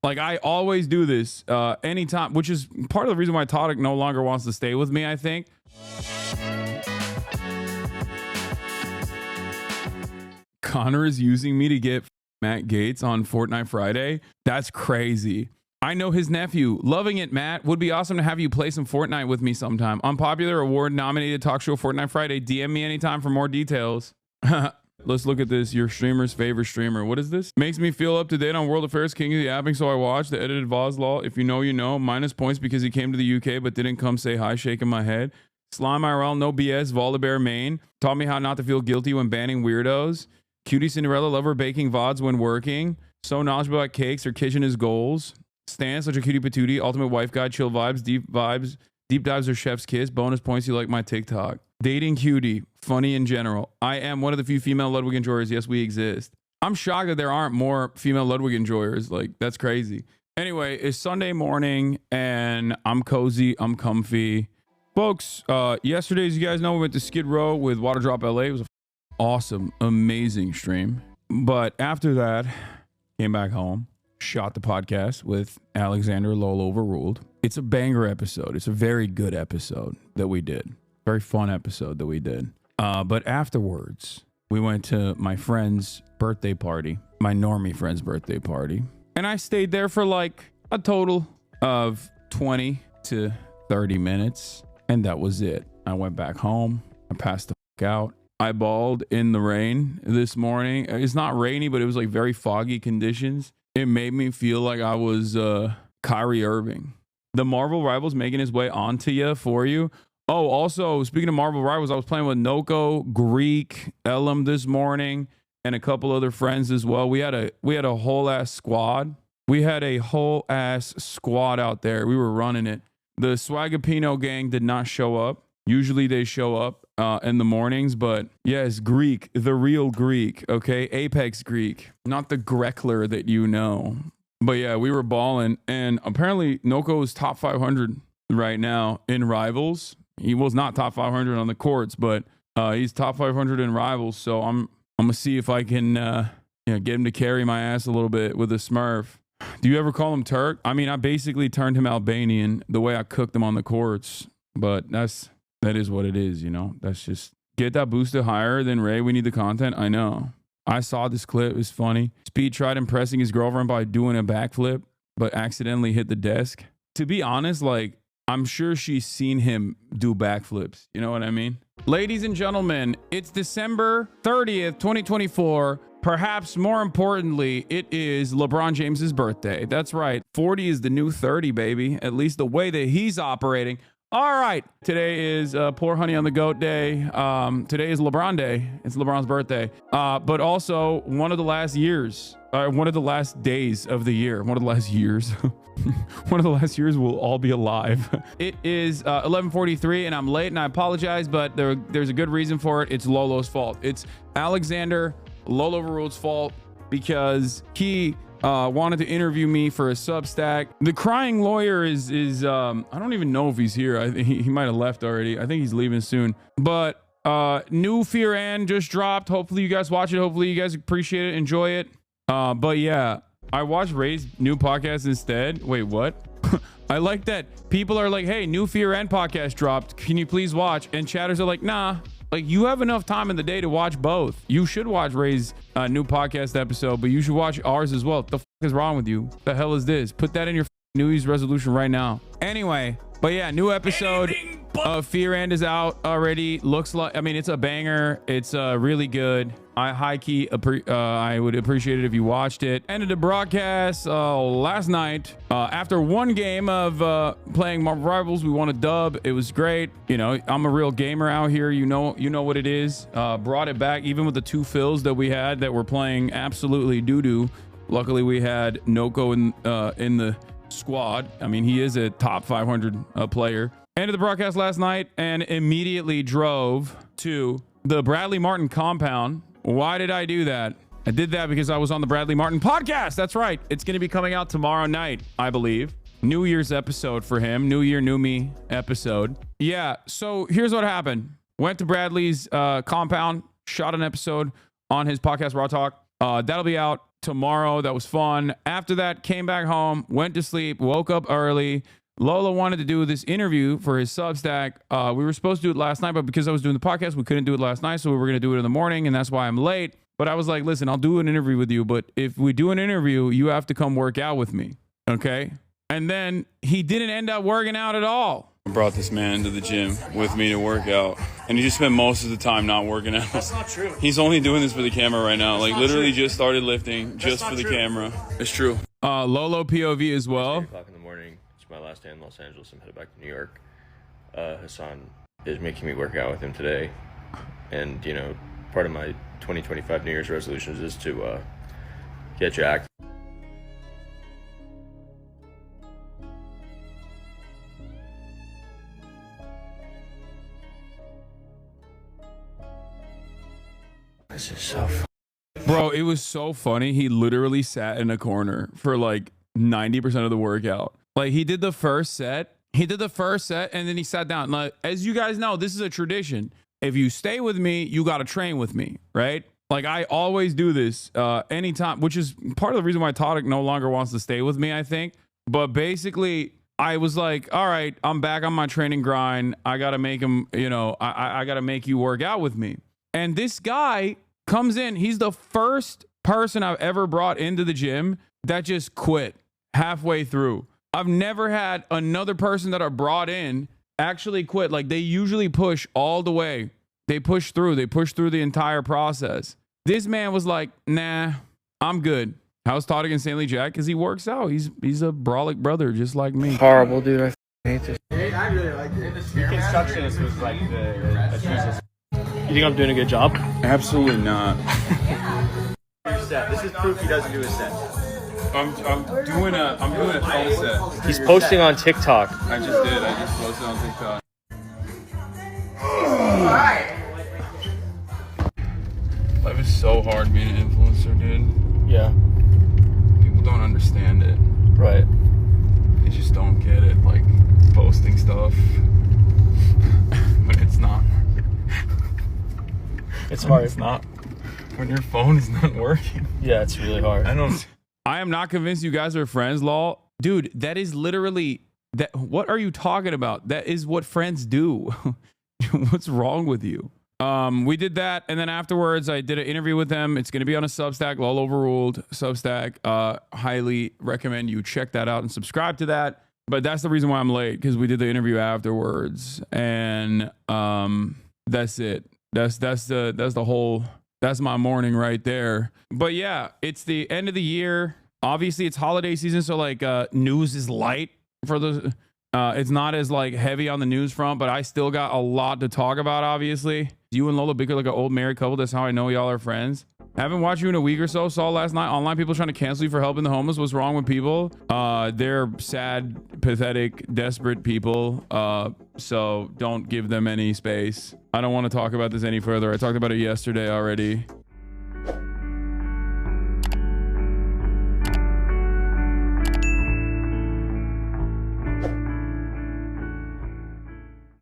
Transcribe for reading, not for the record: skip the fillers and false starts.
Like, I always do this anytime, which is part of the reason why Todic no longer wants to stay with me, I think. Connor is using me to get Matt Gates on Fortnite Friday. That's crazy. I know his nephew. Loving it, Matt. Would be awesome to have you play some Fortnite with me sometime. Unpopular award nominated talk show Fortnite Friday. DM me anytime for more details. Let's look at this. Your streamer's favorite streamer. What is this? Makes me feel up to date on world affairs, king of the apping, so I watched the edited Voz law. If you know, you know. Minus points because he came to the UK but didn't come say hi, shaking my head. Slime IRL, no BS, Volibear main. Taught me how not to feel guilty when banning weirdos. QTCinderella, lover baking VODs when working. So knowledgeable about cakes, her kitchen is goals. Stan, such a cutie patootie. Ultimate wife guide, chill vibes, deep dives or chef's kiss. Bonus points, you like my TikTok. Dating cutie, funny in general. I am one of the few female Ludwig enjoyers. Yes, we exist. I'm shocked that there aren't more female Ludwig enjoyers. Like, that's crazy. Anyway, it's Sunday morning and I'm cozy, I'm comfy. Folks, yesterday, as you guys know, we went to Skid Row with Water Drop LA. It was an awesome, amazing stream. But after that, came back home. Shot the podcast with Alexander LolOverruled. It's a banger episode. It's a very good episode that we did. Very fun episode that we did. But afterwards, we went to my friend's birthday party, my normie friend's birthday party. And I stayed there for like a total of 20 to 30 minutes. And that was it. I went back home. I passed the fuck out. I bawled in the rain this morning. It's not rainy, but it was like very foggy conditions. It made me feel like I was Kyrie Irving. The Marvel Rivals making his way onto you for you. Oh, also, speaking of Marvel Rivals, I was playing with Noko, Greek, Elam this morning, and a couple other friends as well. We had a whole ass squad. We had a whole ass squad out there. We were running it. The Swagapino gang did not show up. Usually they show up in the mornings, but yes, Greek, the real Greek, okay? Apex Greek, not the Greckler that you know. But yeah, we were balling, and apparently Noko is top 500 right now in Rivals. He was not top 500 on the courts, but he's top 500 in Rivals, so I'm gonna see if I can get him to carry my ass a little bit with a Smurf. Do you ever call him Turk? I mean, I basically turned him Albanian the way I cooked him on the courts, but that is what it is, you know. That's just get that boosted higher than Ray. We need the content. I know. I saw this clip. It was funny. Speed tried impressing his girlfriend by doing a backflip, but accidentally hit the desk. To be honest, like, I'm sure she's seen him do backflips. You know what I mean? Ladies and gentlemen, it's December 30th, 2024. Perhaps more importantly, it is LeBron James's birthday. That's right. 40 is the new 30, baby. At least the way that he's operating. All right. Today is Pour Honey on the Goat Day. Today is LeBron Day. It's LeBron's birthday. But also one of the last years, one of the last days of the year, one of the last years. One of the last years we'll all be alive. It is 11:43 and I'm late and I apologize, but there's a good reason for it. It's Lolo's fault. It's Alexander LolOverruled's fault because he wanted to interview me for a Substack. The crying lawyer is I don't even know if he's here. I think he might have left already. I think he's leaving soon. But new Fear and just dropped. Hopefully you guys watch it. Hopefully you guys appreciate it, enjoy it. But yeah, I watched Ray's new podcast instead. Wait, what? I like that people are like, hey, new Fear and podcast dropped. Can you please watch? And chatters are like, nah. Like, you have enough time in the day to watch both. You should watch Ray's new podcast episode, but you should watch ours as well. What the fuck is wrong with you? The hell is this? Put that in your New Year's resolution right now. Anyway, but yeah, new episode of Fear and is out already. Looks like, I mean, it's a banger. It's really good. I high key, I would appreciate it if you watched it. Ended the broadcast last night after one game of playing Marvel Rivals. We won a dub. It was great. You know, I'm a real gamer out here. You know what it is. Brought it back even with the two fills that we had that were playing absolutely doo-doo. Luckily, we had Noko in the squad. I mean, he is a top 500 player. Ended the broadcast last night and immediately drove to the Bradley Martyn compound. Why did I do that? I did that because I was on the Bradley Martyn podcast. That's right. It's going to be coming out tomorrow night, I believe. New Year's episode for him. New Year, New Me episode. Yeah. So here's what happened. Went to Bradley's compound, shot an episode on his podcast, Raw Talk. That'll be out tomorrow. That was fun. After that, came back home, went to sleep, woke up early. Lolo wanted to do this interview for his Substack. We were supposed to do it last night, but because I was doing the podcast, we couldn't do it last night. So we were going to do it in the morning, and that's why I'm late. But I was like, listen, I'll do an interview with you. But if we do an interview, you have to come work out with me. Okay. And then he didn't end up working out at all. I brought this man to the gym with me to work out, and he just spent most of the time not working out. That's not true. He's only doing this for the camera right now. That's like literally true. just started lifting That's just for the true. camera. It's true. Lolo POV as well. 8 o'clock in the morning. It's my last day in Los Angeles. I'm headed back to New York. Hasan is making me work out with him today. And, you know, part of my 2025 New Year's resolutions is to get jacked. This is so fun. Bro, it was so funny. He literally sat in a corner for like 90% of the workout. Like he did the first set. And then he sat down. Like, as you guys know, this is a tradition. If you stay with me, you got to train with me, right? Like I always do this anytime, which is part of the reason why Tadic no longer wants to stay with me, I think. But basically, I was like, all right, I'm back on my training grind. I got to make him, you know, I got to make you work out with me. And this guy comes in. He's the first person I've ever brought into the gym that just quit halfway through. I've never had another person that I brought in actually quit. Like they usually push all the way. They push through the entire process. This man was like, nah, I'm good. How's Tadic insanely jacked? Because he works out. He's a brolic brother just like me. Horrible, dude. I hate this. I really like it. The constructionist was like the Jesus. You think I'm doing a good job? Absolutely not. This is proof he doesn't do his set. I'm doing a phone set. He's posting on TikTok. I just did. I just posted on TikTok. Life is so hard being an influencer, dude. Yeah. People don't understand it. Right. They just don't get it. Like posting stuff, but it's not. It's hard. It's not when your phone is not working. Yeah, it's really hard. I am not convinced you guys are friends, lol. Dude, that is literally that. What are you talking about? That is what friends do. What's wrong with you? We did that, and then afterwards I did an interview with them. It's going to be on a Substack, LolOverruled Substack. Highly recommend you check that out and subscribe to that. But that's the reason why I'm late, because we did the interview afterwards, and that's it. That's my morning right there. But yeah, it's the end of the year. Obviously, it's holiday season, so like news is light for the. It's not as like heavy on the news front, but I still got a lot to talk about. Obviously, you and Lola bicker like an old married couple. That's how I know y'all are friends. Haven't watched you in a week or so. Saw last night online people trying to cancel you for helping the homeless. What's wrong with people? They're sad, pathetic, desperate people. So don't give them any space. I don't want to talk about this any further. I talked about it yesterday already.